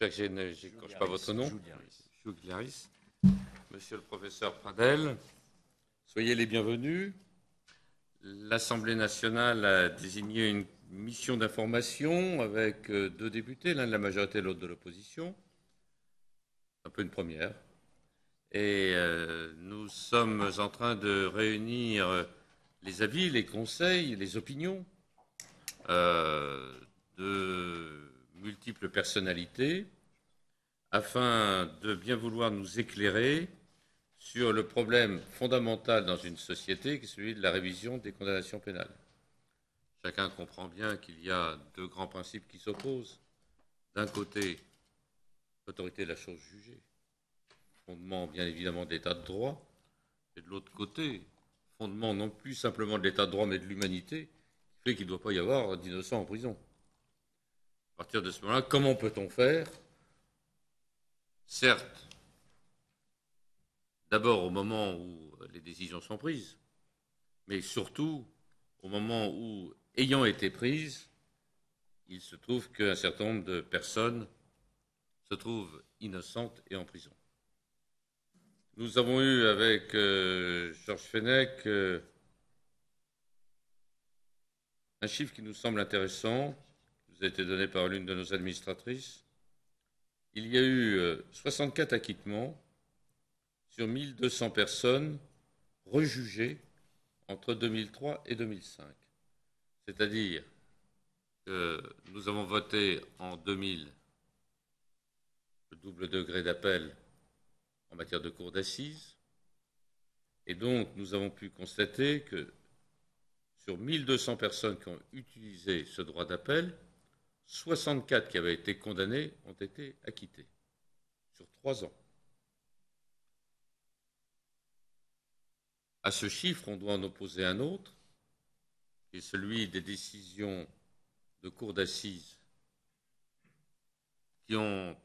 J'espère que je n'écorche pas votre nom. Jouglaris. Monsieur le professeur Pradel, soyez les bienvenus. L'Assemblée nationale a désigné une mission d'information avec deux députés, l'un de la majorité et l'autre de l'opposition. Un peu une première. Et nous sommes en train de réunir les avis, les conseils, les opinions de multiples personnalités afin de bien vouloir nous éclairer sur le problème fondamental dans une société qui est celui de la révision des condamnations pénales. Chacun comprend bien qu'il y a deux grands principes qui s'opposent. D'un côté, l'autorité de la chose jugée, fondement bien évidemment de l'état de droit, et de l'autre côté, fondement non plus simplement de l'état de droit mais de l'humanité, qui fait qu'il ne doit pas y avoir d'innocents en prison. À partir de ce moment-là, comment peut-on faire? Certes, d'abord au moment où les décisions sont prises, mais surtout au moment où, ayant été prises, il se trouve qu'un certain nombre de personnes se trouvent innocentes et en prison. Nous avons eu avec Georges Fenech un chiffre qui nous semble intéressant, qui nous a été donné par l'une de nos administratrices. Il y a eu 64 acquittements sur 1200 personnes rejugées entre 2003 et 2005. C'est-à-dire que nous avons voté en 2000 le double degré d'appel en matière de cour d'assises. Et donc, nous avons pu constater que sur 1200 personnes qui ont utilisé ce droit d'appel, 64 qui avaient été condamnées ont été acquittées sur 3 ans. À ce chiffre, on doit en opposer un autre, qui est celui des décisions de cour d'assises qui ont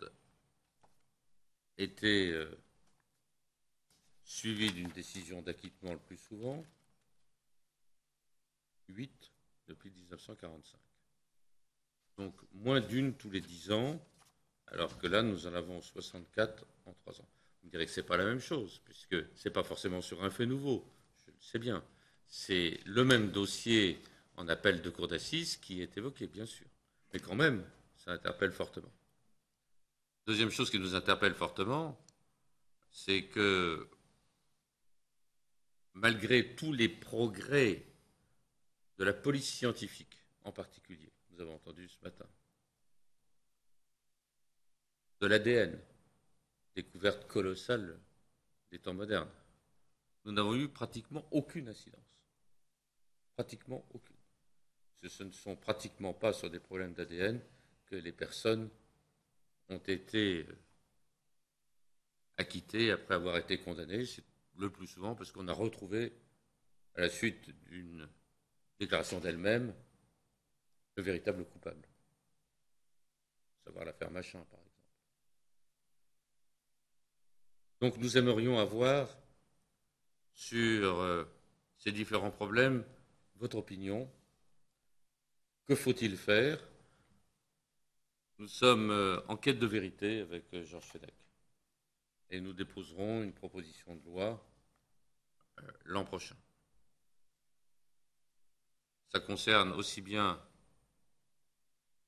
été suivies d'une décision d'acquittement le plus souvent, 8 depuis 1945. Donc moins d'une tous les 10 ans, alors que là, nous en avons 64 en 3 ans. Vous me direz que ce n'est pas la même chose, puisque ce n'est pas forcément sur un fait nouveau, je le sais bien. C'est le même dossier en appel de cour d'assises qui est évoqué, bien sûr. Mais quand même, ça interpelle fortement. Deuxième chose qui nous interpelle fortement, c'est que malgré tous les progrès de la police scientifique, en particulier, nous avons entendu ce matin, de l'ADN, découverte colossale des temps modernes, nous n'avons eu pratiquement aucune incidence. Pratiquement aucune. Ce ne sont pratiquement pas sur des problèmes d'ADN que les personnes ont été acquittées après avoir été condamnées. C'est le plus souvent parce qu'on a retrouvé, à la suite d'une déclaration d'elle-même, le véritable coupable. Savoir l'affaire Machin, par exemple. Donc nous aimerions avoir sur ces différents problèmes votre opinion. Que faut-il faire? Nous sommes en quête de vérité avec Georges Fenech. Et nous déposerons une proposition de loi l'an prochain. Ça concerne aussi bien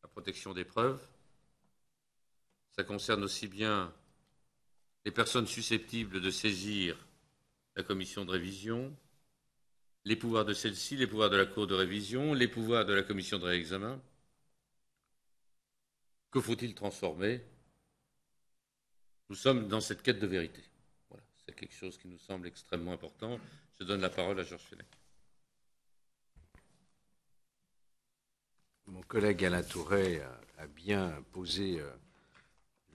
la protection des preuves, ça concerne aussi bien les personnes susceptibles de saisir la commission de révision, les pouvoirs de celle-ci, les pouvoirs de la Cour de révision, les pouvoirs de la commission de réexamen. Que faut-il transformer? Nous sommes dans cette quête de vérité. Voilà, c'est quelque chose qui nous semble extrêmement important. Je donne la parole à Georges Fenech. Mon collègue Alain Tourret a bien posé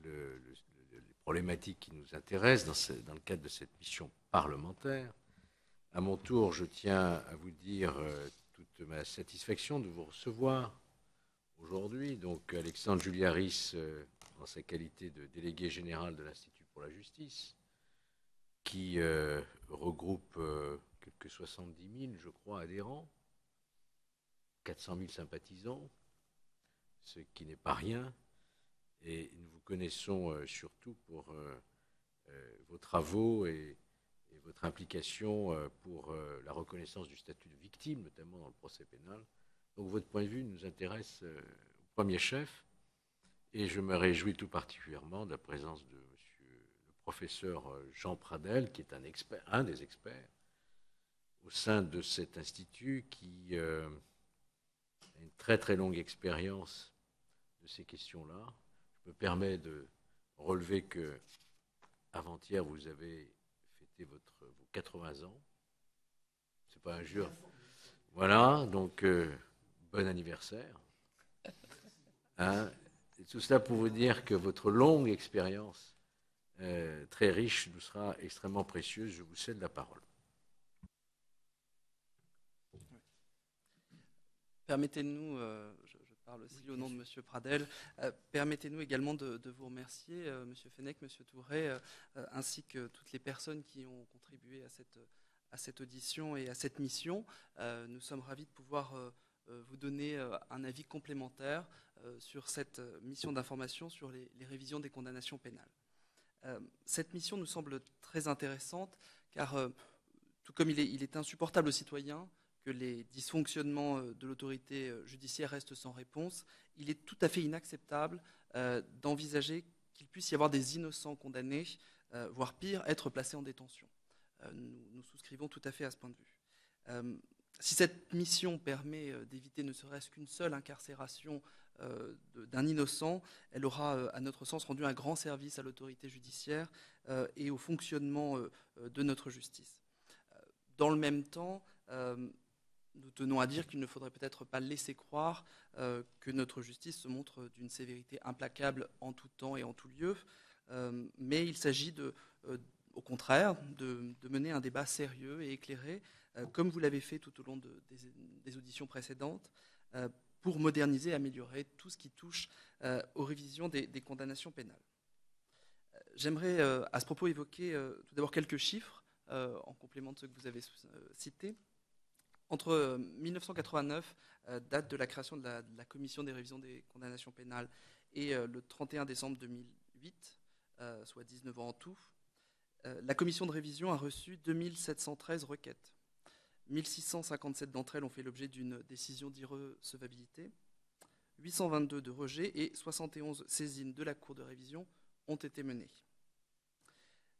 les problématiques qui nous intéressent dans le cadre de cette mission parlementaire. À mon tour, je tiens à vous dire toute ma satisfaction de vous recevoir aujourd'hui. Donc, Alexandre Juliaris, dans sa qualité de délégué général de l'Institut pour la justice, qui regroupe quelques 70 000, je crois, adhérents, 400 000 sympathisants, ce qui n'est pas rien. Et nous vous connaissons surtout pour vos travaux et votre implication pour la reconnaissance du statut de victime, notamment dans le procès pénal. Donc votre point de vue nous intéresse au premier chef, et je me réjouis tout particulièrement de la présence de monsieur le professeur Jean Pradel, qui est un des experts au sein de cet institut, qui a une très très longue expérience de ces questions-là. Je me permets de relever que avant-hier, vous avez fêté vos 80 ans. C'est pas un jour. Voilà, donc bon anniversaire. Hein, et tout cela pour vous dire que votre longue expérience, très riche, nous sera extrêmement précieuse. Je vous cède la parole. Permettez-nous, je parle aussi au nom de M. Pradel, permettez-nous également de vous remercier, M. Fenech, M. Tourret, ainsi que toutes les personnes qui ont contribué à cette audition et à cette mission. Nous sommes ravis de pouvoir vous donner un avis complémentaire sur cette mission d'information sur les révisions des condamnations pénales. Cette mission nous semble très intéressante, car tout comme il est insupportable aux citoyens que les dysfonctionnements de l'autorité judiciaire restent sans réponse, il est tout à fait inacceptable d'envisager qu'il puisse y avoir des innocents condamnés, voire pire, être placés en détention. Nous souscrivons tout à fait à ce point de vue. Si cette mission permet d'éviter ne serait-ce qu'une seule incarcération d'un innocent, elle aura, à notre sens, rendu un grand service à l'autorité judiciaire et au fonctionnement de notre justice. Dans le même temps, nous tenons à dire qu'il ne faudrait peut-être pas laisser croire que notre justice se montre d'une sévérité implacable en tout temps et en tout lieu, mais il s'agit au contraire de mener un débat sérieux et éclairé, comme vous l'avez fait tout au long des auditions précédentes, pour moderniser et améliorer tout ce qui touche aux révisions des condamnations pénales. J'aimerais à ce propos évoquer tout d'abord quelques chiffres en complément de ceux que vous avez cités. Entre 1989, date de la création de la commission des révisions des condamnations pénales, et le 31 décembre 2008, soit 19 ans en tout, la commission de révision a reçu 2713 requêtes. 1657 d'entre elles ont fait l'objet d'une décision d'irrecevabilité, 822 de rejet et 71 saisines de la Cour de révision ont été menées.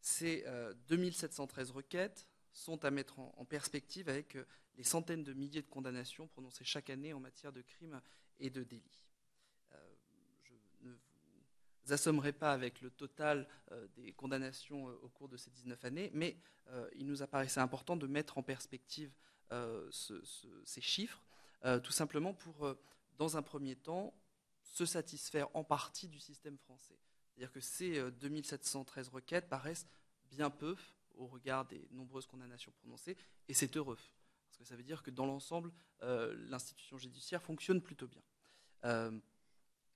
Ces 2713 requêtes sont à mettre en perspective avec les centaines de milliers de condamnations prononcées chaque année en matière de crimes et de délits. Je ne vous assommerai pas avec le total des condamnations au cours de ces 19 années, mais il nous apparaissait important de mettre en perspective ces chiffres, tout simplement pour, dans un premier temps, se satisfaire en partie du système français. C'est-à-dire que ces 2713 requêtes paraissent bien peu au regard des nombreuses condamnations prononcées, et c'est heureux, parce que ça veut dire que dans l'ensemble, l'institution judiciaire fonctionne plutôt bien.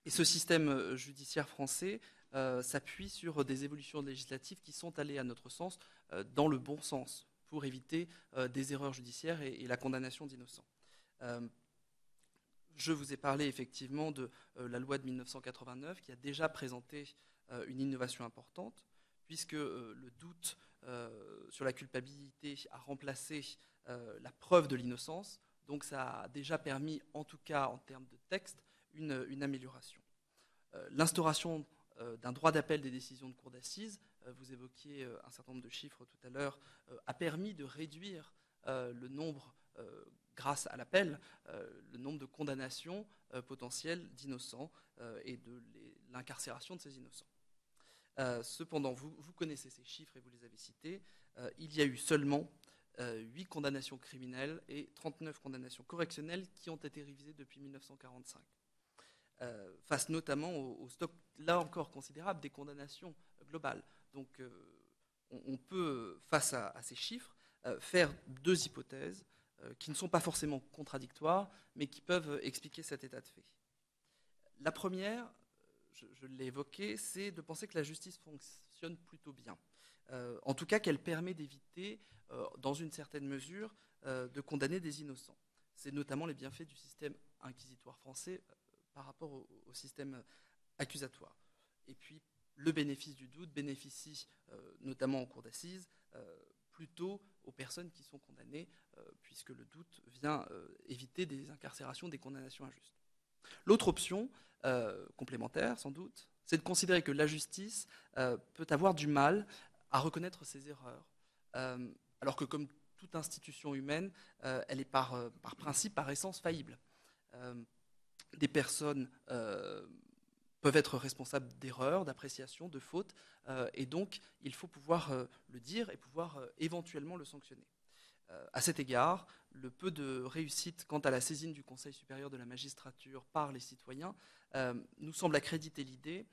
Et ce système judiciaire français s'appuie sur des évolutions législatives qui sont allées, à notre sens, dans le bon sens, pour éviter des erreurs judiciaires et la condamnation d'innocents. Je vous ai parlé effectivement de la loi de 1989, qui a déjà présenté une innovation importante, puisque le doute sur la culpabilité a remplacé la preuve de l'innocence. Donc ça a déjà permis, en tout cas en termes de texte, une amélioration. L'instauration d'un droit d'appel des décisions de cour d'assises, vous évoquiez un certain nombre de chiffres tout à l'heure, a permis de réduire le nombre, grâce à l'appel, le nombre de condamnations potentielles d'innocents et de l'incarcération de ces innocents. Cependant, vous connaissez ces chiffres et vous les avez cités, il y a eu seulement 8 condamnations criminelles et 39 condamnations correctionnelles qui ont été révisées depuis 1945. Face notamment au stock, là encore considérable, des condamnations globales. Donc on peut, face à ces chiffres, faire deux hypothèses qui ne sont pas forcément contradictoires, mais qui peuvent expliquer cet état de fait. La première, je l'ai évoqué, c'est de penser que la justice fonctionne plutôt bien. En tout cas, qu'elle permet d'éviter, dans une certaine mesure, de condamner des innocents. C'est notamment les bienfaits du système inquisitoire français par rapport au système accusatoire. Et puis, le bénéfice du doute bénéficie, notamment en cour d'assises, plutôt aux personnes qui sont condamnées, puisque le doute vient éviter des incarcérations, des condamnations injustes. L'autre option, complémentaire sans doute, c'est de considérer que la justice peut avoir du mal à reconnaître ses erreurs, alors que comme toute institution humaine, elle est par principe, par essence, faillible. Des personnes peuvent être responsables d'erreurs, d'appréciations, de fautes, et donc il faut pouvoir le dire et pouvoir éventuellement le sanctionner. À cet égard, le peu de réussite quant à la saisine du Conseil supérieur de la magistrature par les citoyens nous semble accréditer l'idée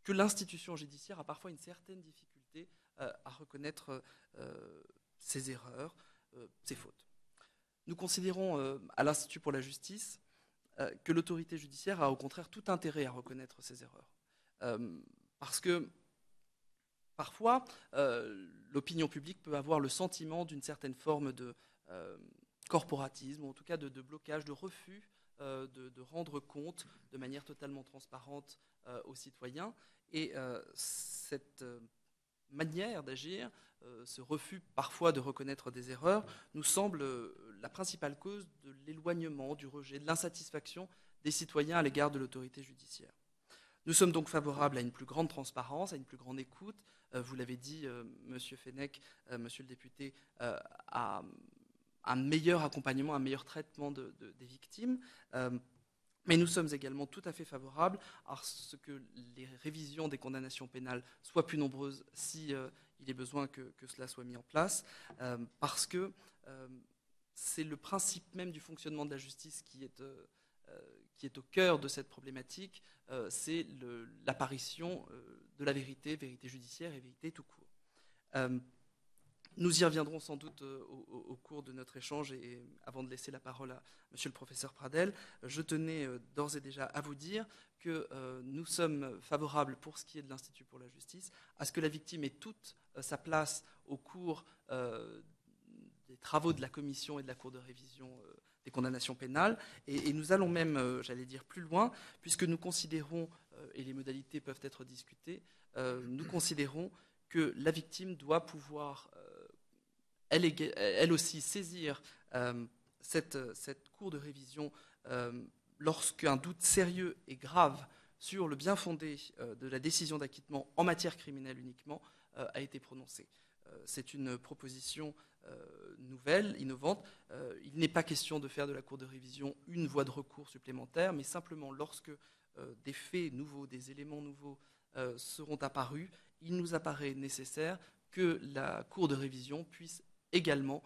que l'institution judiciaire a parfois une certaine difficulté à reconnaître ses erreurs, ses fautes. Nous considérons à l'Institut pour la justice que l'autorité judiciaire a au contraire tout intérêt à reconnaître ses erreurs. Parce que parfois, l'opinion publique peut avoir le sentiment d'une certaine forme de corporatisme, ou en tout cas de blocage, de refus de rendre compte de manière totalement transparente aux citoyens. Et cette manière d'agir, ce refus parfois de reconnaître des erreurs, nous semble la principale cause de l'éloignement, du rejet, de l'insatisfaction des citoyens à l'égard de l'autorité judiciaire. Nous sommes donc favorables à une plus grande transparence, à une plus grande écoute. Vous l'avez dit, Monsieur Fenech, Monsieur le député, à un meilleur accompagnement, un meilleur traitement des victimes. Mais nous sommes également tout à fait favorables à ce que les révisions des condamnations pénales soient plus nombreuses si il est besoin que cela soit mis en place, parce que c'est le principe même du fonctionnement de la justice qui est au cœur de cette problématique, c'est l'apparition de la vérité, vérité judiciaire et vérité tout court. Nous y reviendrons sans doute au cours de notre échange, et avant de laisser la parole à Monsieur le professeur Pradel, je tenais d'ores et déjà à vous dire que nous sommes favorables, pour ce qui est de l'Institut pour la justice, à ce que la victime ait toute sa place au cours des travaux de la commission et de la cour de révision des condamnations pénales, et nous allons même, j'allais dire, plus loin, puisque nous considérons, et les modalités peuvent être discutées, nous considérons que la victime doit pouvoir, elle aussi, saisir cette cour de révision lorsqu'un doute sérieux et grave sur le bien-fondé de la décision d'acquittement en matière criminelle uniquement a été prononcé. C'est une proposition nouvelle, innovante. Il n'est pas question de faire de la cour de révision une voie de recours supplémentaire, mais simplement lorsque des faits nouveaux, des éléments nouveaux seront apparus, il nous apparaît nécessaire que la cour de révision puisse également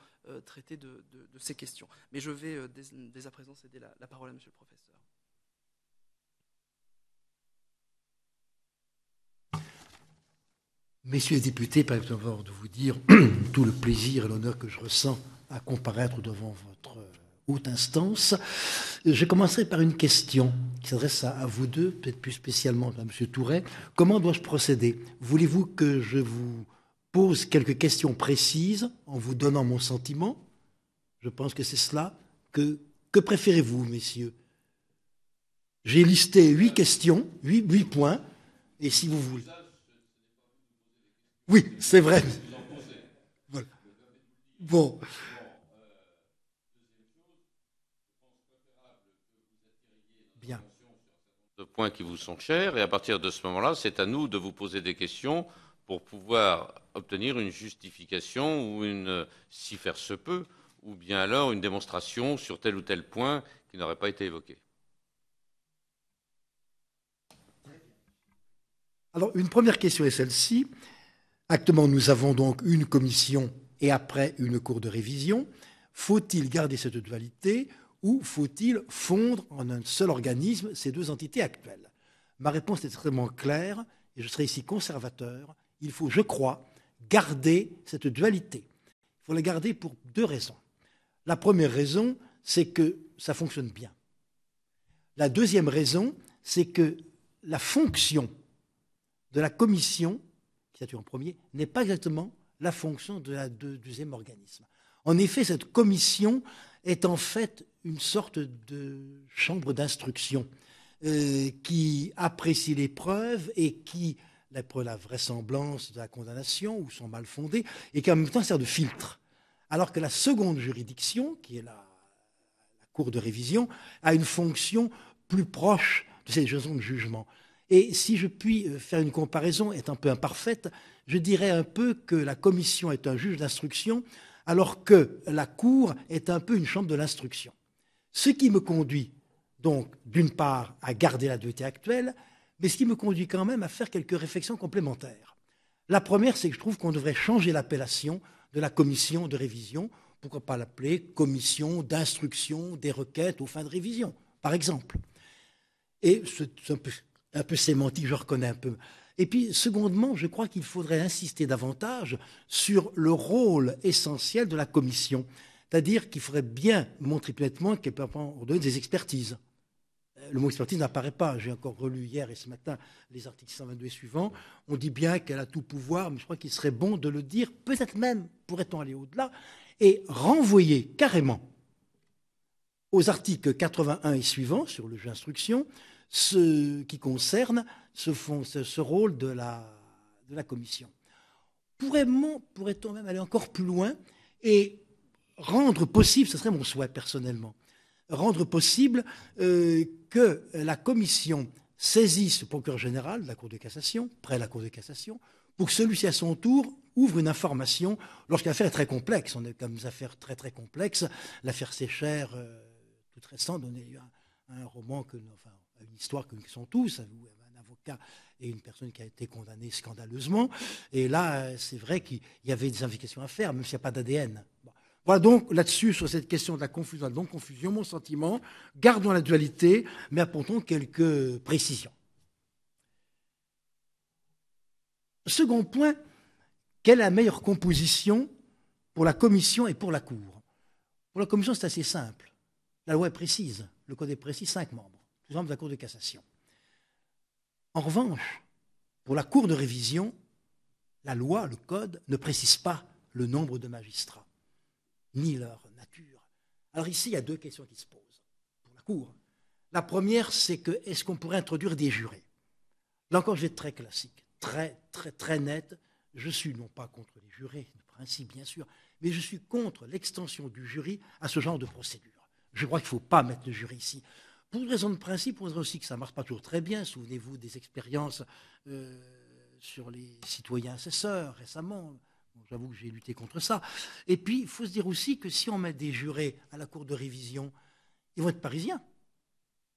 traiter de ces questions. Mais je vais dès à présent céder la parole à Monsieur le professeur. Messieurs les députés, permettez-moi de vous dire tout le plaisir et l'honneur que je ressens à comparaître devant votre haute instance. Je commencerai par une question qui s'adresse à vous deux, peut-être plus spécialement à M. Touret. Comment dois-je procéder? Voulez-vous que je vous pose quelques questions précises en vous donnant mon sentiment? Je pense que c'est cela. Que préférez-vous, messieurs? J'ai listé 8 questions, 8 points, et si vous voulez... Oui, c'est vrai. Voilà. Bon. Bien. De points qui vous sont chers, et à partir de ce moment-là, c'est à nous de vous poser des questions pour pouvoir obtenir une justification ou si faire se peut, ou bien alors une démonstration sur tel ou tel point qui n'aurait pas été évoqué. Alors, une première question est celle-ci. Actuellement, nous avons donc une commission et après une cour de révision. Faut-il garder cette dualité ou faut-il fondre en un seul organisme ces deux entités actuelles? Ma réponse est extrêmement claire et je serai ici conservateur. Il faut, je crois, garder cette dualité. Il faut la garder pour 2 raisons. La première raison, c'est que ça fonctionne bien. La deuxième raison, c'est que la fonction de la commission, qui statue en premier, n'est pas exactement la fonction de la deuxième organisme. En effet, cette commission est en fait une sorte de chambre d'instruction. qui apprécie les preuves et qui la vraisemblance de la condamnation ou sont mal fondées et qui en même temps sert de filtre. Alors que la seconde juridiction, qui est la Cour de révision, a une fonction plus proche de ces juridictions de jugement. Et si je puis faire une comparaison, est un peu imparfaite, je dirais un peu que la commission est un juge d'instruction, alors que la Cour est un peu une chambre de l'instruction. Ce qui me conduit donc, d'une part, à garder la dualité actuelle, mais ce qui me conduit quand même à faire quelques réflexions complémentaires. La première, c'est que je trouve qu'on devrait changer l'appellation de la commission de révision. Pourquoi pas l'appeler commission d'instruction des requêtes aux fins de révision, par exemple. Et c'est un peu sémantique, je reconnais un peu. Et puis, secondement, je crois qu'il faudrait insister davantage sur le rôle essentiel de la commission. C'est-à-dire qu'il faudrait bien montrer nettement qu'elle peut ordonner des expertises. Le mot expertise n'apparaît pas. J'ai encore relu hier et ce matin les articles 122 et suivants. On dit bien qu'elle a tout pouvoir, mais je crois qu'il serait bon de le dire. Peut-être même, pourrait-on aller au-delà, et renvoyer carrément aux articles 81 et suivants sur le jeu d'instruction, ce qui concerne ce rôle de la commission. Pourrait-on même aller encore plus loin et rendre possible, ce serait mon souhait personnellement, rendre possible que la commission saisisse le procureur général de la Cour de cassation, près la Cour de cassation, pour que celui-ci, à son tour, ouvre une information lorsqu'une affaire est très complexe. On est comme des affaires très, très complexes. L'affaire Sécher, toute récente, on a eu un roman, une histoire que nous connaissons tous, où un avocat et une personne qui a été condamnée scandaleusement. Et là, c'est vrai qu'il y avait des investigations à faire, même s'il n'y a pas d'ADN. Bon. Voilà donc là-dessus, sur cette question de la confusion, de la non-confusion, mon sentiment, gardons la dualité, mais apportons quelques précisions. Second point, quelle est la meilleure composition pour la commission et pour la Cour? Pour la commission, c'est assez simple. La loi est précise, le code est précis, 5 membres, tous membres de la Cour de cassation. En revanche, pour la Cour de révision, la loi, le code, ne précise pas le nombre de magistrats, ni leur nature. Alors ici, il y a 2 questions qui se posent pour la Cour. La première, c'est que est-ce qu'on pourrait introduire des jurés? Là encore, je vais être très classique, très net. Je suis non pas contre les jurés, de principe bien sûr, mais je suis contre l'extension du jury à ce genre de procédure. Je crois qu'il ne faut pas mettre le jury ici. Pour une raison de principe, pour une raison aussi que ça ne marche pas toujours très bien. Souvenez-vous des expériences sur les citoyens assesseurs récemment. Bon, j'avoue que j'ai lutté contre ça. Et puis, il faut se dire aussi que si on met des jurés à la Cour de révision, ils vont être parisiens,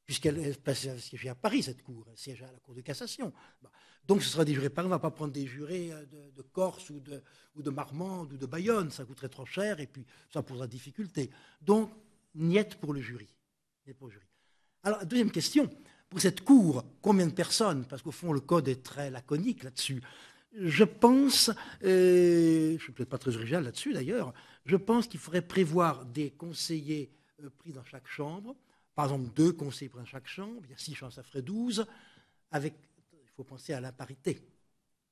puisqu'elle siège à Paris, cette Cour, elle siège à la Cour de cassation. Donc ce sera des jurés parisiens, on ne va pas prendre des jurés de Corse ou de Marmande ou de Bayonne, ça coûterait trop cher et puis ça posera difficulté. Donc, niette pour le jury. Alors, deuxième question, pour cette Cour, combien de personnes? Parce qu'au fond, le code est très laconique là-dessus. Je pense, je ne suis peut-être pas très original là-dessus d'ailleurs, je pense qu'il faudrait prévoir des conseillers pris dans chaque chambre. Par exemple, 2 conseillers pris dans chaque chambre, il y a 6 chambres, ça ferait 12. Il faut penser à la parité.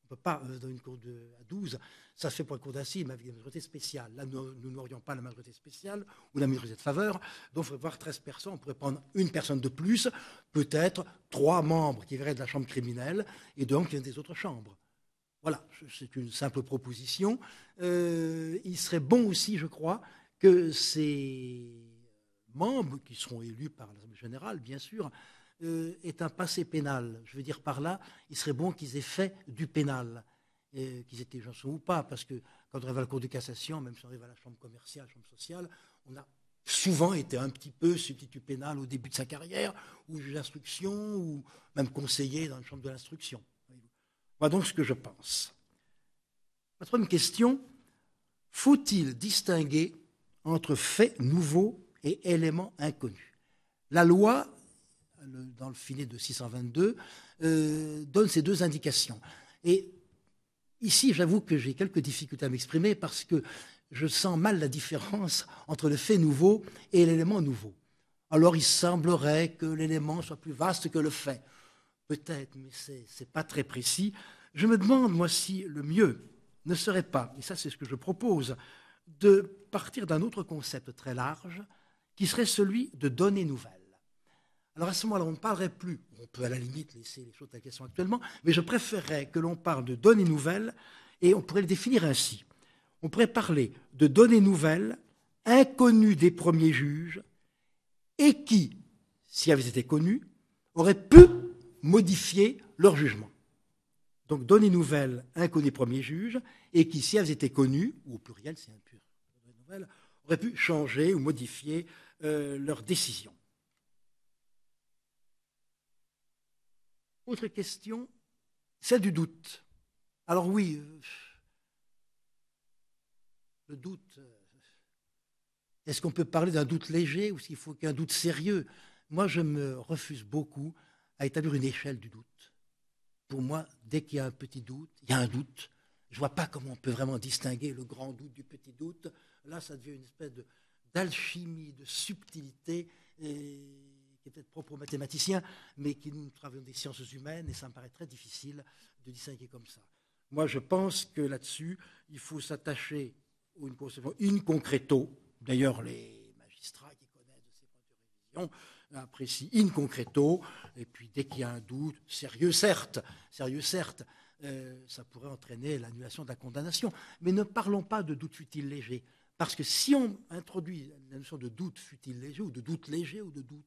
On ne peut pas, dans une cour à 12, ça se fait pour la cour d'assises, mais avec une majorité spéciale. Là, nous n'aurions pas la majorité spéciale ou la majorité de faveur. Donc, il faudrait voir 13 personnes. On pourrait prendre une personne de plus, peut-être 3 membres qui viendraient de la chambre criminelle et 2 membres qui viennent des autres chambres. Voilà, c'est une simple proposition. Il serait bon aussi, je crois, que ces membres, qui seront élus par l'Assemblée générale, bien sûr, aient un passé pénal. Je veux dire par là, il serait bon qu'ils aient fait du pénal, qu'ils étaient innocents ou pas, parce que quand on arrive à la Cour de cassation, même si on arrive à la chambre commerciale, chambre sociale, on a souvent été un petit peu substitut pénal au début de sa carrière, ou juge d'instruction, ou même conseiller dans une chambre de l'instruction. Voilà donc ce que je pense. La troisième question, faut-il distinguer entre faits nouveaux et éléments inconnus? La loi, dans le filet de 622, donne ces 2 indications. Et ici, j'avoue que j'ai quelques difficultés à m'exprimer parce que je sens mal la différence entre le fait nouveau et l'élément nouveau. Alors, il semblerait que l'élément soit plus vaste que le fait. Peut-être, mais ce n'est pas très précis. Je me demande, moi, si le mieux ne serait pas, et ça c'est ce que je propose, de partir d'un autre concept très large, qui serait celui de données nouvelles. Alors à ce moment-là, on ne parlerait plus, on peut à la limite laisser les choses telles qu'elles sont actuellement, mais je préférerais que l'on parle de données nouvelles, et on pourrait le définir ainsi. On pourrait parler de données nouvelles, inconnues des premiers juges, et qui, si elles avaient été connues, auraient pu modifier leur jugement. Donc données nouvelles, inconnues des premiers juges, et qui, si elles étaient connues, ou au pluriel, c'est un pur données nouvelles, auraient pu changer ou modifier leur décision. Autre question, celle du doute. Alors oui, le doute, est-ce qu'on peut parler d'un doute léger ou s'il faut qu'un doute sérieux? Moi, je me refuse beaucoup à établir une échelle du doute. Pour moi, dès qu'il y a un petit doute, il y a un doute. Je ne vois pas comment on peut vraiment distinguer le grand doute du petit doute. Là, ça devient une espèce d'alchimie, de subtilité, qui est peut-être propre aux mathématiciens, mais qui nous travaillons des sciences humaines, et ça me paraît très difficile de distinguer comme ça. Moi, je pense que là-dessus, il faut s'attacher à une conception in concreto. D'ailleurs, les magistrats qui connaissent de ces points de révision apprécient in concreto, et puis dès qu'il y a un doute, sérieux certes, ça pourrait entraîner l'annulation de la condamnation. Mais ne parlons pas de doute futile léger, parce que si on introduit la notion de doute futile léger, ou de doute léger, ou de doute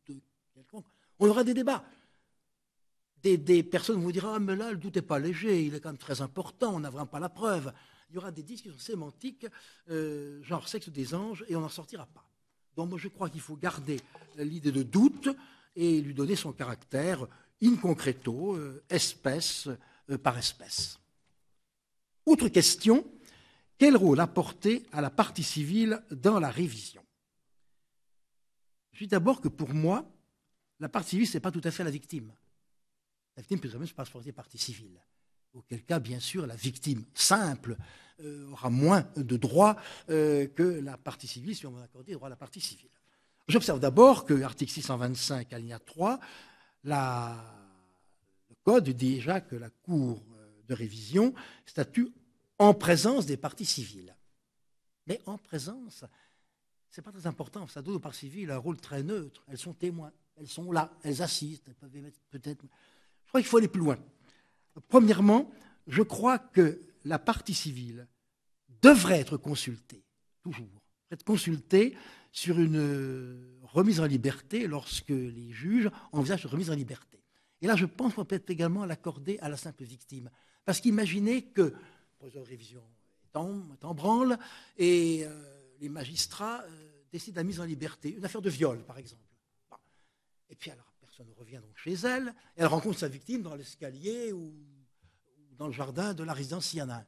quelconque, on aura des débats. Des personnes vont dire « Ah, mais là, le doute n'est pas léger, il est quand même très important, on n'a vraiment pas la preuve. » Il y aura des discussions sémantiques, genre sexe des anges, et on n'en sortira pas. Donc moi, je crois qu'il faut garder l'idée de doute et lui donner son caractère in concreto, espèce par espèce. Autre question, quel rôle apporter à la partie civile dans la révision? Je dis d'abord que pour moi, la partie civile, ce n'est pas tout à fait la victime. La victime peut quand même se passer partie civile. Auquel cas, bien sûr, la victime simple aura moins de droits que la partie civile, si on veut accorder droit à la partie civile. J'observe d'abord que l'article 625, alinéa 3, le Code dit déjà que la Cour de révision statue en présence des parties civiles. Mais en présence, ce n'est pas très important. Ça donne aux parties civiles un rôle très neutre. Elles sont témoins, elles sont là, elles assistent, elles peuvent émettre peut-être. Je crois qu'il faut aller plus loin. Premièrement, je crois que la partie civile devrait être consultée, toujours, être consultée sur une remise en liberté lorsque les juges envisagent une remise en liberté. Et là, je pense qu'on peut également l'accorder à la simple victime. Parce qu'imaginez que le procédure de révision est en branle et les magistrats décident de la mise en liberté, une affaire de viol, par exemple. Bon. Et puis alors, personne revient donc chez elle, et elle rencontre sa victime dans l'escalier ou dans le jardin de la résidence s'il y en a.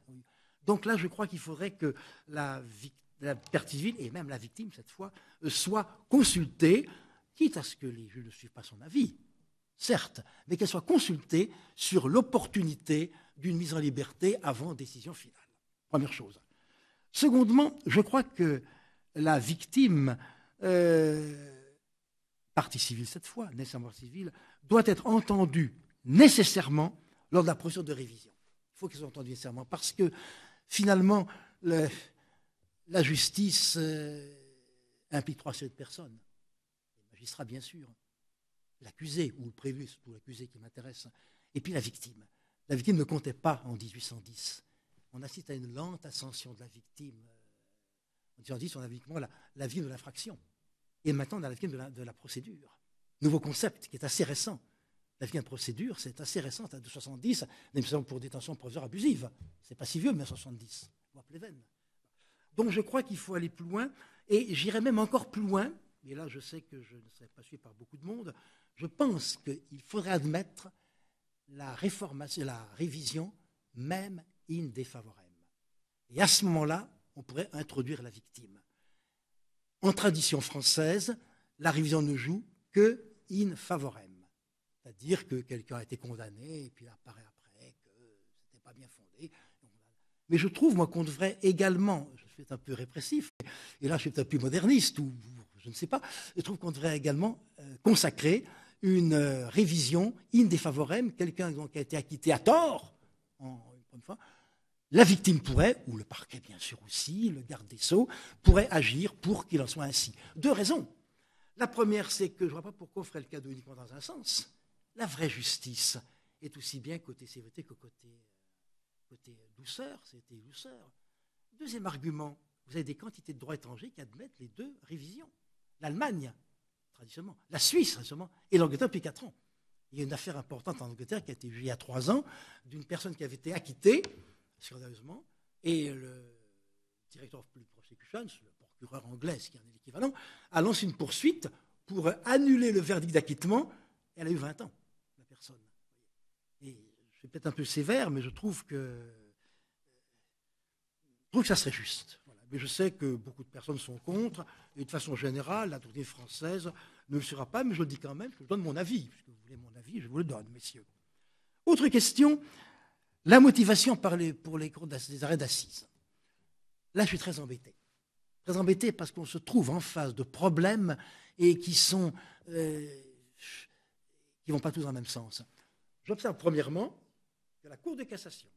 Donc là, je crois qu'il faudrait que la partie civile, et même la victime cette fois, soit consultée, quitte à ce que les juges ne suivent pas son avis, certes, mais qu'elle soit consultée sur l'opportunité d'une mise en liberté avant décision finale. Première chose. Secondement, je crois que la victime, partie civile cette fois, nécessairement civile, doit être entendue nécessairement lors de la procédure de révision. Il faut qu'elle soit entendue nécessairement parce que finalement, la justice implique trois séries de personnes. Les magistrats, bien sûr, l'accusé ou le prévenu, c'est surtout l'accusé qui m'intéresse, et puis la victime. La victime ne comptait pas en 1810. On assiste à une lente ascension de la victime. En 1810, on a uniquement la victime de l'infraction. Et maintenant, on a la victime de la procédure. Nouveau concept qui est assez récent. La victime de la procédure, c'est assez récent, c'est de 70, même pour détention provisoire abusive. C'est pas si vieux, mais en 70, voire Pleven. Donc je crois qu'il faut aller plus loin, et j'irai même encore plus loin, et là je sais que je ne serai pas suivi par beaucoup de monde, je pense qu'il faudrait admettre la révision, même in défavorem. Et à ce moment-là, on pourrait introduire la victime. En tradition française, la révision ne joue que in favorem. C'est-à-dire que quelqu'un a été condamné et puis il apparaît après que ce n'était pas bien fondé. Mais je trouve, moi, qu'on devrait également, je suis un peu répressif, et là je suis un peu moderniste, ou je ne sais pas, je trouve qu'on devrait également consacrer une révision in défavorem, quelqu'un qui a été acquitté à tort, une fois, la victime pourrait, ou le parquet bien sûr aussi, le garde des Sceaux, pourrait agir pour qu'il en soit ainsi. Deux raisons. La première, c'est que je ne vois pas pourquoi on ferait le cadeau uniquement dans un sens. La vraie justice est aussi bien côté sévérité que côté douceur, c'était douceur. Deuxième argument, vous avez des quantités de droits étrangers qui admettent les deux révisions. L'Allemagne, traditionnellement, la Suisse, traditionnellement, et l'Angleterre depuis 4 ans. Il y a une affaire importante en Angleterre qui a été jugée il y a 3 ans d'une personne qui avait été acquittée, scandaleusement, et le directeur of Public Prosecutions, le procureur anglais, qui en est l'équivalent, a lancé une poursuite pour annuler le verdict d'acquittement. Elle a eu 20 ans, la personne. Et je suis peut-être un peu sévère, mais je trouve que ça serait juste. Voilà. Mais je sais que beaucoup de personnes sont contre, et de façon générale, la doctrine française ne le sera pas, mais je le dis quand même, je donne mon avis. Puisque vous voulez mon avis, je vous le donne, messieurs. Autre question, la motivation pour les cours des arrêts d'assises. Là, je suis très embêté. Très embêté parce qu'on se trouve en face de problèmes et qui vont pas tous dans le même sens. J'observe premièrement que la Cour de cassation,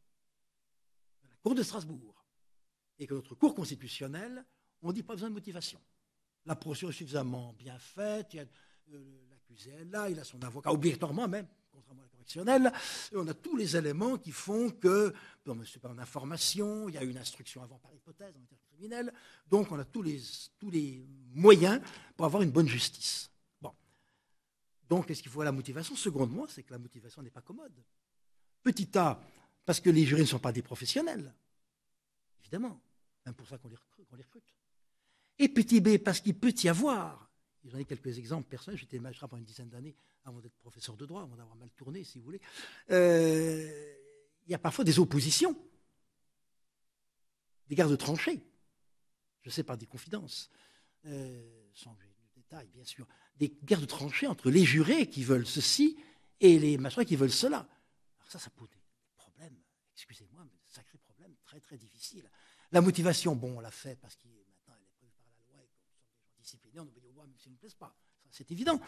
la Cour de Strasbourg et que notre Cour constitutionnelle, on dit pas besoin de motivation. La procédure est suffisamment bien faite, l'accusé est là, il a son avocat, obligatoirement même, contrairement à la correctionnelle, et on a tous les éléments qui font que, c'est pas en information, il y a une instruction avant par hypothèse en matière criminelle, donc on a tous les moyens pour avoir une bonne justice. Bon. Donc, est-ce qu'il faut la motivation? Secondement, c'est que la motivation n'est pas commode. Petit a, parce que les jurés ne sont pas des professionnels, évidemment, même pour ça qu'on les recrute. Et petit b, parce qu'il peut y avoir, j'en ai quelques exemples personnels, j'étais magistrat pendant une dizaine d'années avant d'être professeur de droit, avant d'avoir mal tourné, si vous voulez, il y a parfois des oppositions, des guerres de tranchées, je sais par des confidences, sans de détails bien sûr, des guerres de tranchées entre les jurés qui veulent ceci et les magistrats qui veulent cela. Alors ça pose des problèmes, excusez-moi, mais des sacrés problèmes très très difficiles. La motivation, bon, on l'a fait parce que maintenant elle est prévue par la loi et qu'on sommes des gens disciplinés, on obéit aux lois même si ça ne nous plaise pas. Ça, c'est évident.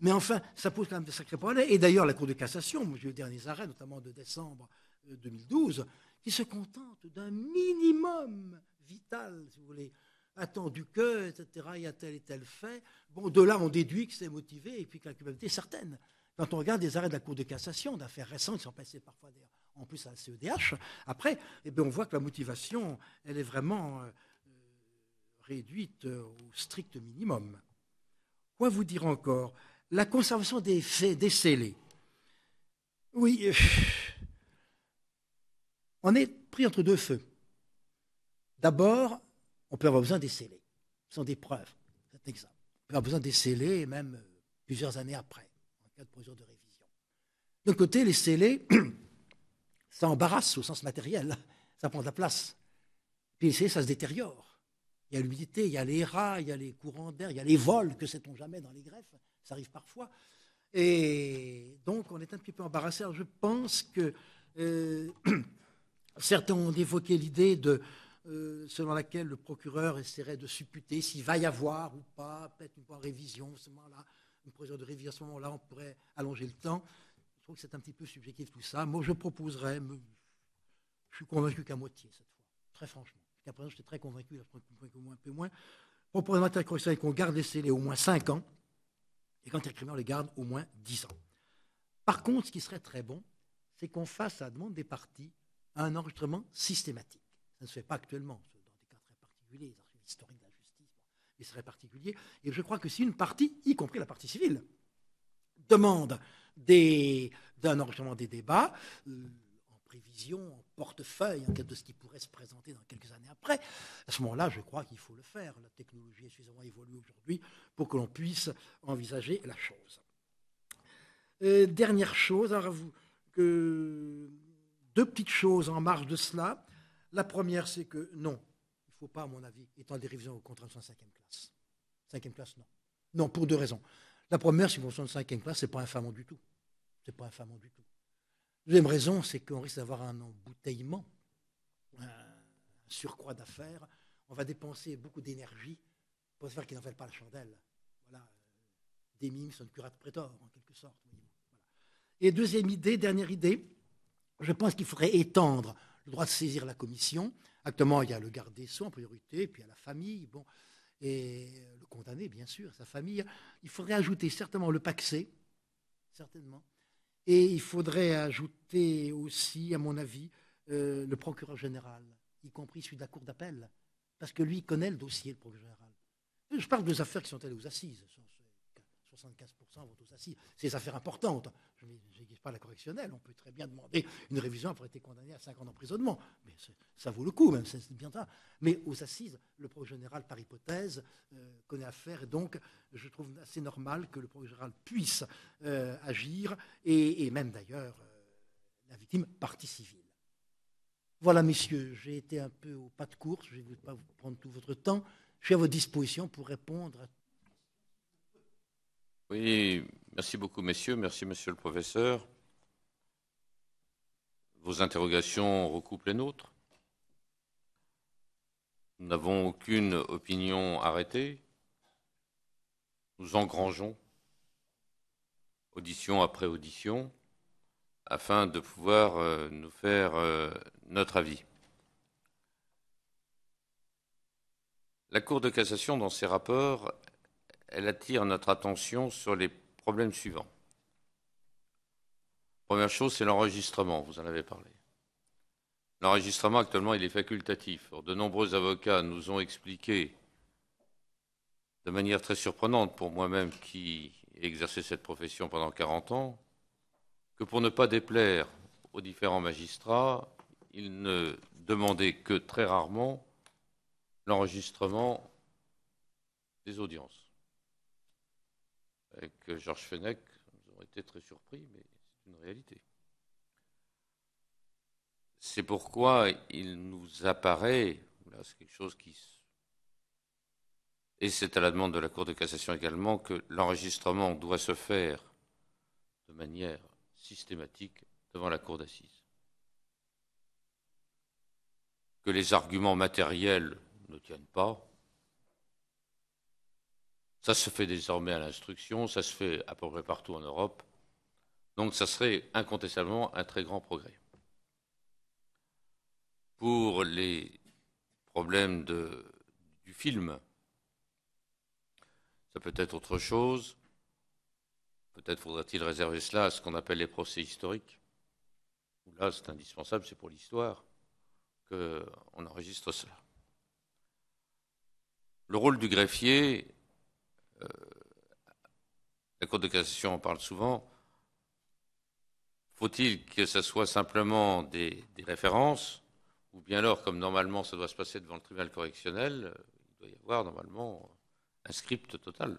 Mais enfin, ça pose quand même de sacrés problèmes. Et d'ailleurs, la Cour de cassation, j'ai eu les derniers arrêts, notamment de décembre 2012, qui se contente d'un minimum vital, si vous voulez, attendu que, etc., il y a tel et tel fait. Bon, de là, on déduit que c'est motivé et puis que la culpabilité est certaine. Quand on regarde les arrêts de la Cour de cassation, d'affaires récentes qui sont passées parfois d'ailleurs en plus à la CEDH, après, on voit que la motivation, elle est vraiment réduite au strict minimum. Quoi vous dire encore? La conservation des faits, des scellés. Oui, on est pris entre deux feux. D'abord, on peut avoir besoin des scellés. Ce sont des preuves, c'est exemple. On peut avoir besoin des scellés, même plusieurs années après, en cas de procédure de révision. D'un côté, les scellés, ça embarrasse au sens matériel, ça prend de la place. Puis les scellés, ça se détériore. Il y a l'humidité, il y a les rats, il y a les courants d'air, il y a les vols, que sait-on jamais dans les greffes, ça arrive parfois. Et donc, on est un petit peu embarrassé. Alors, je pense que certains ont évoqué l'idée selon laquelle le procureur essaierait de supputer s'il va y avoir ou pas, peut-être une révision, à ce moment-là, une procédure de révision, à ce moment-là, on pourrait allonger le temps. Je trouve que c'est un petit peu subjectif tout ça. Moi, je proposerais, je suis convaincu qu'à moitié cette fois, très franchement. Jusqu'à présent, j'étais très convaincu, là, un peu moins. Pour la matière correctionnelle, qu'on garde les scellés au moins 5 ans, et quand il y a le criminel, on les garde au moins 10 ans. Par contre, ce qui serait très bon, c'est qu'on fasse à la demande des parties un enregistrement systématique. Ça ne se fait pas actuellement, dans des cas très particuliers, les archives historiques de la justice, mais ce serait particulier. Et je crois que si une partie, y compris la partie civile, demande d'un enregistrement des débats, en prévision, en portefeuille, en cas de ce qui pourrait se présenter dans quelques années après, à ce moment-là, je crois qu'il faut le faire. La technologie est suffisamment évoluée aujourd'hui pour que l'on puisse envisager la chose. Dernière chose, alors deux petites choses en marge de cela. La première, c'est que non, il ne faut pas, à mon avis, étendre des révisions aux contraventions de 5e classe. 5e classe, non. Non, pour 2 raisons. La première, c'est qu'une contravention de 5e classe, ce n'est pas infamant du tout. C'est pas infamant du tout. La deuxième raison, c'est qu'on risque d'avoir un embouteillement, un surcroît d'affaires. On va dépenser beaucoup d'énergie pour des affaires qui n'en valent pas la chandelle. Voilà. Des mimes sont une curate prétor, en quelque sorte. Voilà. Et dernière idée, je pense qu'il faudrait étendre le droit de saisir la commission. Actuellement, il y a le garde des Sceaux en priorité, puis il y a la famille. Bon. et le condamné, bien sûr, sa famille. Il faudrait ajouter certainement le pacsé, certainement. Et il faudrait ajouter aussi, à mon avis, le procureur général, y compris celui de la cour d'appel, parce que lui connaît le dossier, le procureur général. Je parle des affaires qui sont allées aux assises. 75% vont aux assises. C'est des affaires importantes. Je n'exige pas la correctionnelle. On peut très bien demander une révision après être condamné à 5 ans d'emprisonnement. Mais ça vaut le coup, même, c'est bien ça. Mais aux assises, le procureur général, par hypothèse, connaît affaire. Et donc, je trouve assez normal que le procureur général puisse agir, et même d'ailleurs, la victime, partie civile. Voilà, messieurs, j'ai été un peu au pas de course. Je ne vais pas vous prendre tout votre temps. Je suis à votre disposition pour répondre à... Oui, merci beaucoup, messieurs. Merci, monsieur le professeur. Vos interrogations recoupent les nôtres. Nous n'avons aucune opinion arrêtée. Nous engrangeons audition après audition afin de pouvoir nous faire notre avis. La Cour de cassation, dans ses rapports, elle attire notre attention sur les problèmes suivants. Première chose, c'est l'enregistrement, vous en avez parlé. L'enregistrement, actuellement, il est facultatif. Or, de nombreux avocats nous ont expliqué, de manière très surprenante pour moi-même qui ai exercé cette profession pendant 40 ans, que pour ne pas déplaire aux différents magistrats, ils ne demandaient que très rarement l'enregistrement des audiences. Avec Georges Fenech, nous avons été très surpris, mais c'est une réalité. C'est pourquoi il nous apparaît, là c'est quelque chose qui... Et c'est à la demande de la Cour de cassation également, que l'enregistrement doit se faire de manière systématique devant la Cour d'assises. Que les arguments matériels ne tiennent pas, ça se fait désormais à l'instruction, ça se fait à peu près partout en Europe, donc ça serait incontestablement un très grand progrès. Pour les problèmes du film, ça peut être autre chose. Peut-être faudrait-il réserver cela à ce qu'on appelle les procès historiques. Là, c'est indispensable, c'est pour l'histoire qu'on enregistre cela. Le rôle du greffier, la Cour de cassation en parle souvent. Faut-il que ce soit simplement des références, ou bien alors, comme normalement ça doit se passer devant le tribunal correctionnel, il doit y avoir normalement un script total.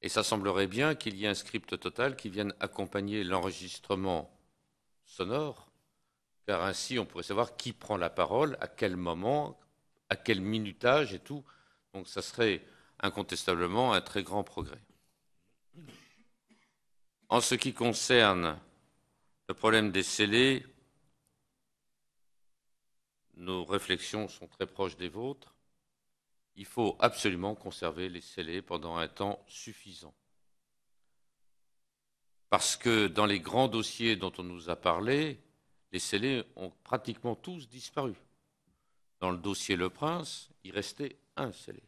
Et ça semblerait bien qu'il y ait un script total qui vienne accompagner l'enregistrement sonore, car ainsi on pourrait savoir qui prend la parole, à quel moment, à quel minutage et tout. Donc ça serait incontestablement un très grand progrès. En ce qui concerne le problème des scellés, nos réflexions sont très proches des vôtres. Il faut absolument conserver les scellés pendant un temps suffisant. Parce que dans les grands dossiers dont on nous a parlé, les scellés ont pratiquement tous disparu. Dans le dossier Le Prince, il restait un scellé.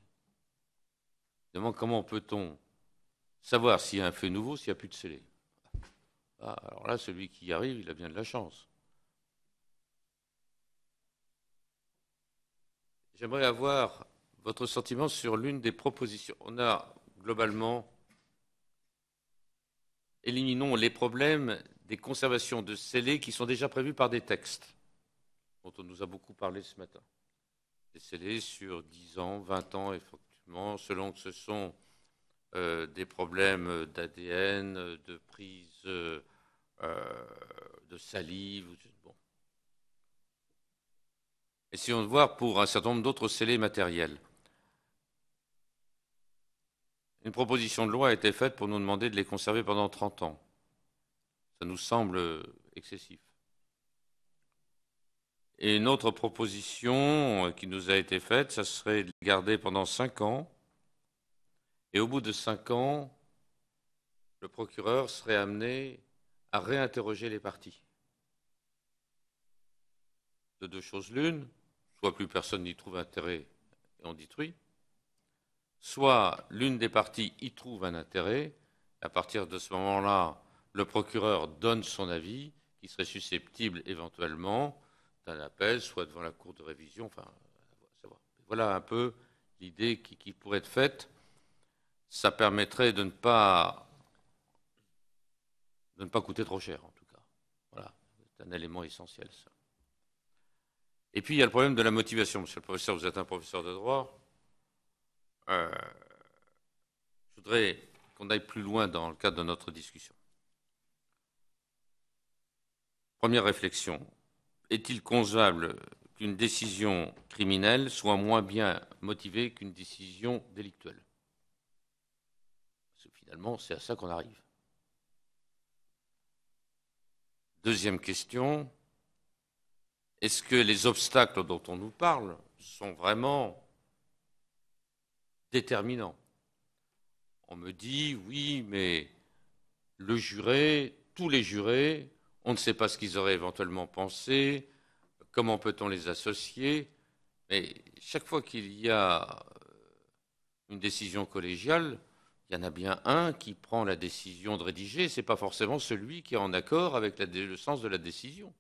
Évidemment, comment peut-on savoir s'il y a un fait nouveau s'il n'y a plus de scellé? Alors là, celui qui y arrive, il a bien de la chance. J'aimerais avoir votre sentiment sur l'une des propositions. On a globalement, éliminons les problèmes des conservations de scellés qui sont déjà prévus par des textes, dont on nous a beaucoup parlé ce matin. Des scellés sur 10 ans, 20 ans, effectivement, selon que ce sont des problèmes d'ADN, de prise de salive. Bon. Essayons de voir pour un certain nombre d'autres scellés matériels. Une proposition de loi a été faite pour nous demander de les conserver pendant 30 ans. Ça nous semble excessif. Et une autre proposition qui nous a été faite, ça serait de les garder pendant 5 ans. Et au bout de 5 ans, le procureur serait amené à réinterroger les parties. De deux choses l'une, soit plus personne n'y trouve intérêt et on détruit, soit l'une des parties y trouve un intérêt. À partir de ce moment-là, le procureur donne son avis, qui serait susceptible éventuellement d'un appel, soit devant la cour de révision. Enfin, voilà un peu l'idée qui pourrait être faite. Ça permettrait de ne pas coûter trop cher, en tout cas. Voilà, c'est un élément essentiel, ça. Et puis, il y a le problème de la motivation. Monsieur le professeur, vous êtes un professeur de droit. Je voudrais qu'on aille plus loin dans le cadre de notre discussion. Première réflexion. Est-il concevable qu'une décision criminelle soit moins bien motivée qu'une décision délictuelle? Parce que finalement, c'est à ça qu'on arrive. Deuxième question. Est-ce que les obstacles dont on nous parle sont vraiment déterminants? On me dit, oui, mais le juré, tous les jurés, on ne sait pas ce qu'ils auraient éventuellement pensé, comment peut-on les associer? Mais chaque fois qu'il y a une décision collégiale, il y en a bien un qui prend la décision de rédiger, ce n'est pas forcément celui qui est en accord avec le sens de la décision.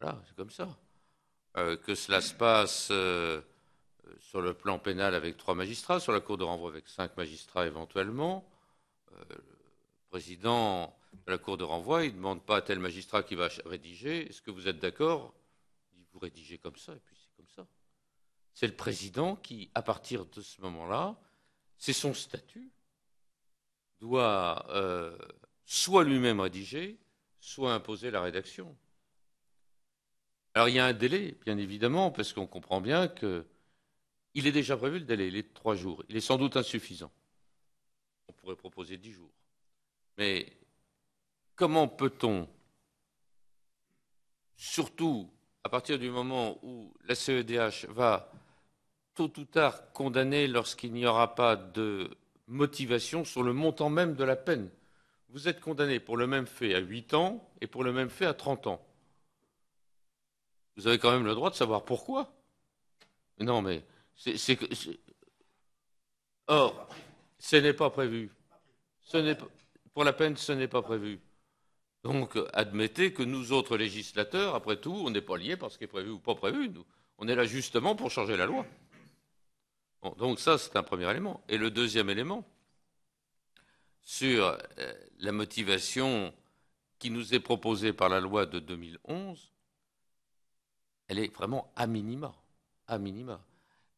Voilà, c'est comme ça. Que cela se passe sur le plan pénal avec 3 magistrats, sur la cour de renvoi avec 5 magistrats éventuellement. Le président de la cour de renvoi, il ne demande pas à tel magistrat qui va rédiger. Est-ce que vous êtes d'accord? Il dit, vous rédigez comme ça, et puis c'est comme ça. C'est le président qui, à partir de ce moment-là, c'est son statut, doit soit lui-même rédiger, soit imposer la rédaction. Alors il y a un délai, bien évidemment, parce qu'on comprend bien qu'il est déjà prévu le délai, il est de 3 jours. Il est sans doute insuffisant. On pourrait proposer 10 jours. Mais comment peut-on, surtout à partir du moment où la CEDH va tôt ou tard condamner lorsqu'il n'y aura pas de motivation sur le montant même de la peine? Vous êtes condamné pour le même fait à 8 ans et pour le même fait à 30 ans. Vous avez quand même le droit de savoir pourquoi. Non, mais or, ce n'est pas prévu. Pour la peine, ce n'est pas prévu. Donc, admettez que nous autres législateurs, après tout, on n'est pas liés par ce qui est prévu ou pas prévu. Nous, on est là justement pour changer la loi. Bon, donc ça, c'est un premier élément. Et le deuxième élément, sur la motivation qui nous est proposée par la loi de 2011, elle est vraiment à minima. À minima.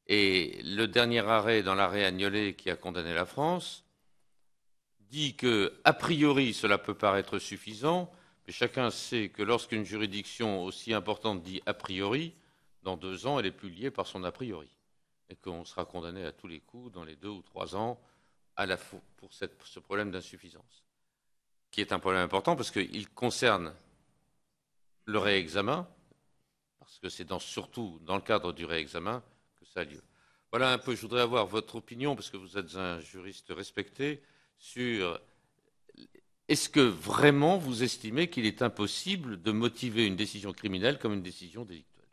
Et le dernier arrêt, dans l'arrêt Agnolet qui a condamné la France, dit que, a priori, cela peut paraître suffisant, mais chacun sait que lorsqu'une juridiction aussi importante dit a priori, dans 2 ans, elle est plus liée par son a priori. Et qu'on sera condamné à tous les coups, dans les 2 ou 3 ans, pour ce problème d'insuffisance. Qui est un problème important parce qu'il concerne le réexamen, parce que c'est surtout dans le cadre du réexamen que ça a lieu. Voilà un peu, je voudrais avoir votre opinion, parce que vous êtes un juriste respecté, sur est-ce que vraiment vous estimez qu'il est impossible de motiver une décision criminelle comme une décision délictuelle?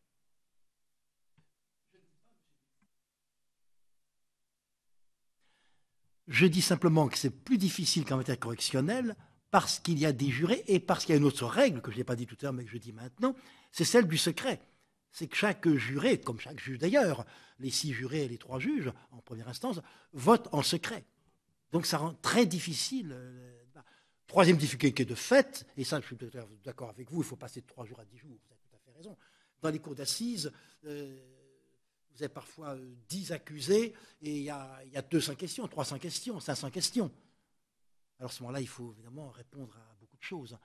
Je dis simplement que c'est plus difficile qu'en matière correctionnelle parce qu'il y a des jurés et parce qu'il y a une autre règle que je n'ai pas dit tout à l'heure mais que je dis maintenant, c'est celle du secret. C'est que chaque juré, comme chaque juge d'ailleurs, les 6 jurés et les 3 juges en première instance, votent en secret. Donc ça rend très difficile. Troisième difficulté de fait, et ça je suis d'accord avec vous, il faut passer de 3 jours à 10 jours, vous avez tout à fait raison. Dans les cours d'assises, vous avez parfois 10 accusés et il y a 200 questions, 300 questions, 500 questions. Alors à ce moment-là, il faut évidemment répondre à beaucoup de choses.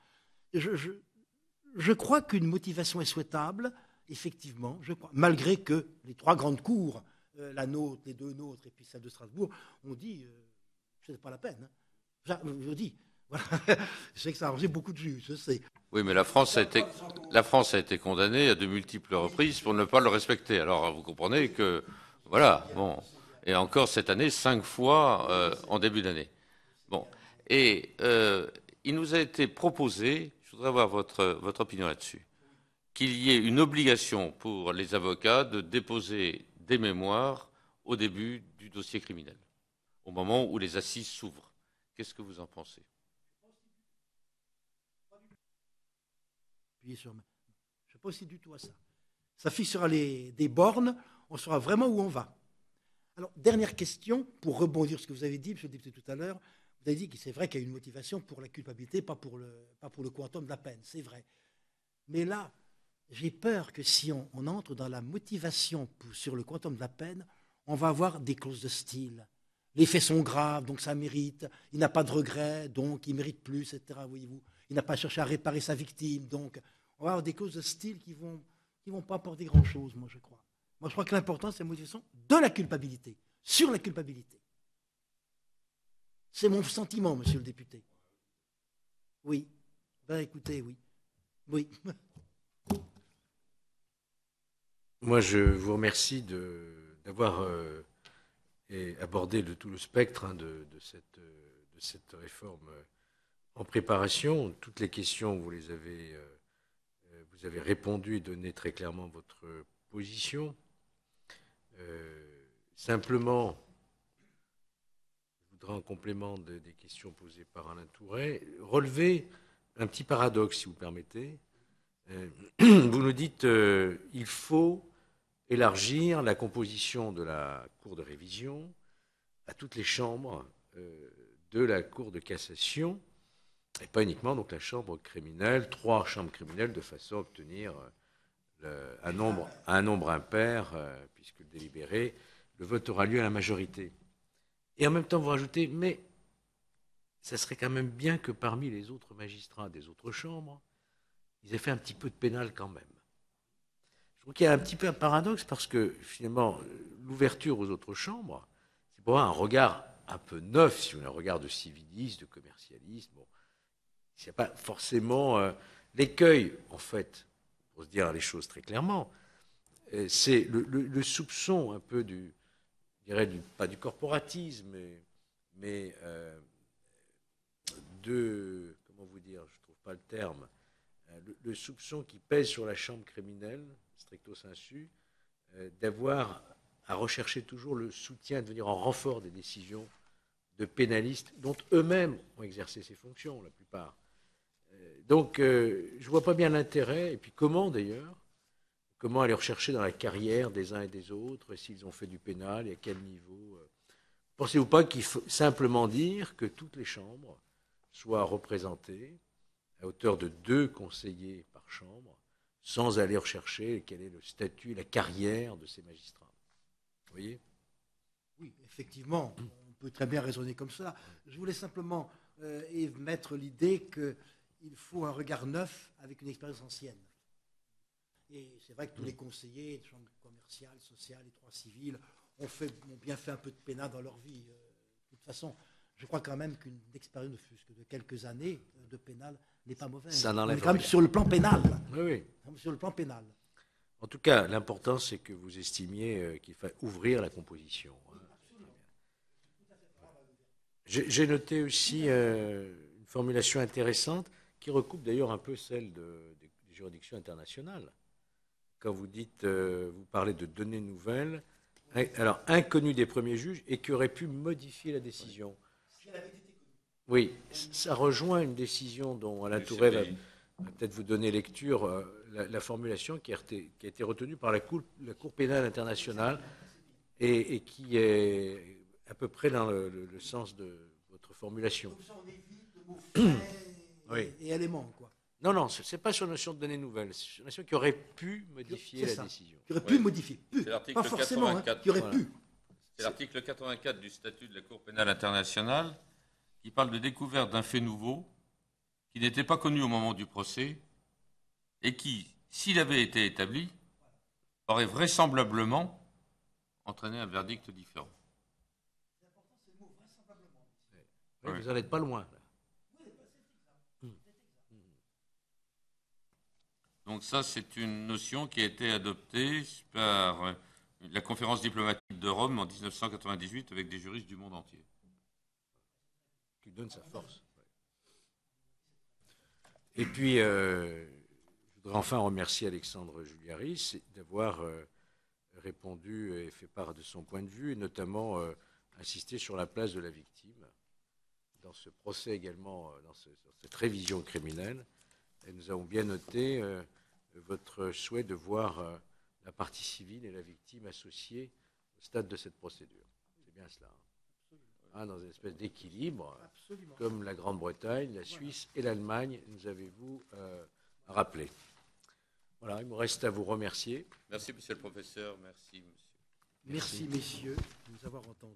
Je crois qu'une motivation est souhaitable, effectivement, je crois, malgré que les 3 grandes cours, la nôtre, les 2 nôtres et puis celle de Strasbourg, ont dit ce n'est pas la peine. Hein. Je dis, voilà. Je sais que ça a arrangé beaucoup de juges, je sais. Oui, mais la France a été condamnée à de multiples reprises pour ne pas le respecter. Alors, vous comprenez que, voilà, bon. Et encore cette année, 5 fois en début d'année. Bon. Et il nous a été proposé, je voudrais avoir votre opinion là-dessus, qu'il y ait une obligation pour les avocats de déposer des mémoires au début du dossier criminel, au moment où les assises s'ouvrent. Qu'est-ce que vous en pensez? Je ne sais pas aussi du tout à ça. Ça fixera des bornes, on saura vraiment où on va. Alors, dernière question, pour rebondir sur ce que vous avez dit, monsieur le député, tout à l'heure. Vous avez dit que c'est vrai qu'il y a une motivation pour la culpabilité, pas pour le quantum de la peine, c'est vrai. Mais là, j'ai peur que si on entre dans la motivation sur le quantum de la peine, on va avoir des clauses de style. Les faits sont graves, donc ça mérite. Il n'a pas de regret, donc il mérite plus, etc. Voyez-vous. Il n'a pas cherché à réparer sa victime, donc on va avoir des clauses de style qui vont pas apporter grand-chose, moi je crois. Moi je crois que l'important c'est la motivation de la culpabilité, sur la culpabilité. C'est mon sentiment, monsieur le député. Oui. Ben écoutez, oui. Oui. Moi, je vous remercie d'avoir abordé tout le spectre de cette réforme en préparation. Toutes les questions, vous avez répondu et donné très clairement votre position. Simplement, je voudrais, en complément des questions posées par Alain Touret, relever un petit paradoxe, si vous permettez. Vous nous dites il faut élargir la composition de la Cour de révision à toutes les chambres de la Cour de cassation, et pas uniquement donc la chambre criminelle, 3 chambres criminelles, de façon à obtenir un nombre impair, puisque le délibéré, le vote aura lieu à la majorité. Et en même temps, vous rajoutez, mais ça serait quand même bien que parmi les autres magistrats des autres chambres, ils aient fait un petit peu de pénal quand même. Je trouve qu'il y a un petit peu un paradoxe parce que finalement, l'ouverture aux autres chambres, c'est pour avoir un regard un peu neuf, si on a un regard de civiliste, de commercialiste. Bon, il n'y a pas forcément l'écueil, en fait, pour se dire les choses très clairement, c'est le soupçon un peu je dirais pas du corporatisme, mais comment vous dire, je ne trouve pas le terme, le soupçon qui pèse sur la chambre criminelle, stricto sensu, d'avoir à rechercher toujours le soutien, de venir en renfort des décisions de pénalistes dont eux-mêmes ont exercé ces fonctions, la plupart. Donc, je ne vois pas bien l'intérêt, et puis comment d'ailleurs, comment aller rechercher dans la carrière des uns et des autres, s'ils ont fait du pénal et à quel niveau. Pensez-vous pas qu'il faut simplement dire que toutes les chambres soient représentées à hauteur de 2 conseillers par chambre, sans aller rechercher quel est le statut, la carrière de ces magistrats. Vous voyez? Oui, effectivement, on peut très bien raisonner comme ça. Je voulais simplement mettre l'idée qu'il faut un regard neuf avec une expérience ancienne. Et c'est vrai que tous les conseillers, les chambres commerciales, sociales et droits civils, ont bien fait un peu de pénal dans leur vie. De toute façon, je crois quand même qu'une expérience de quelques années de pénal n'est pas mauvaise. Ça On n'enlève est quand même rien. sur le plan pénal. Oui. Sur le plan pénal. En tout cas, l'important, c'est que vous estimiez qu'il fallait ouvrir la composition. J'ai noté aussi une formulation intéressante qui recoupe d'ailleurs un peu celle des juridictions internationales. Quand vous dites, vous parlez de données nouvelles, alors inconnues des premiers juges et qui auraient pu modifier la décision. Oui, ça rejoint une décision dont Alain Touret va peut-être vous donner lecture, la formulation qui a été retenue par la Cour pénale internationale et qui est à peu près dans le sens de votre formulation. Comme ça, on évite de mots frais Oui. et éléments, quoi. Non, ce n'est pas sur la notion de données nouvelles, c'est sur la notion qui aurait pu modifier la décision. Qui aurait pu modifier. Pas forcément, 84. Qui aurait pu. C'est l'article 84 du statut de la Cour pénale internationale qui parle de découverte d'un fait nouveau qui n'était pas connu au moment du procès et qui, s'il avait été établi, aurait vraisemblablement entraîné un verdict différent. Oui, vous n'en êtes pas loin. Donc ça, c'est une notion qui a été adoptée par la conférence diplomatique de Rome en 1998 avec des juristes du monde entier. Qui donne sa force. Et puis, je voudrais enfin remercier Alexandre Juliaris d'avoir répondu et fait part de son point de vue, et notamment insisté sur la place de la victime dans ce procès également, dans cette révision criminelle. Et nous avons bien noté votre souhait de voir la partie civile et la victime associées au stade de cette procédure. C'est bien cela. Hein, dans une espèce d'équilibre, comme la Grande-Bretagne, la Suisse et l'Allemagne, nous avez-vous rappelé. Voilà, il me reste à vous remercier. Merci, monsieur le professeur. Merci, monsieur. Merci, messieurs, de nous avoir entendus.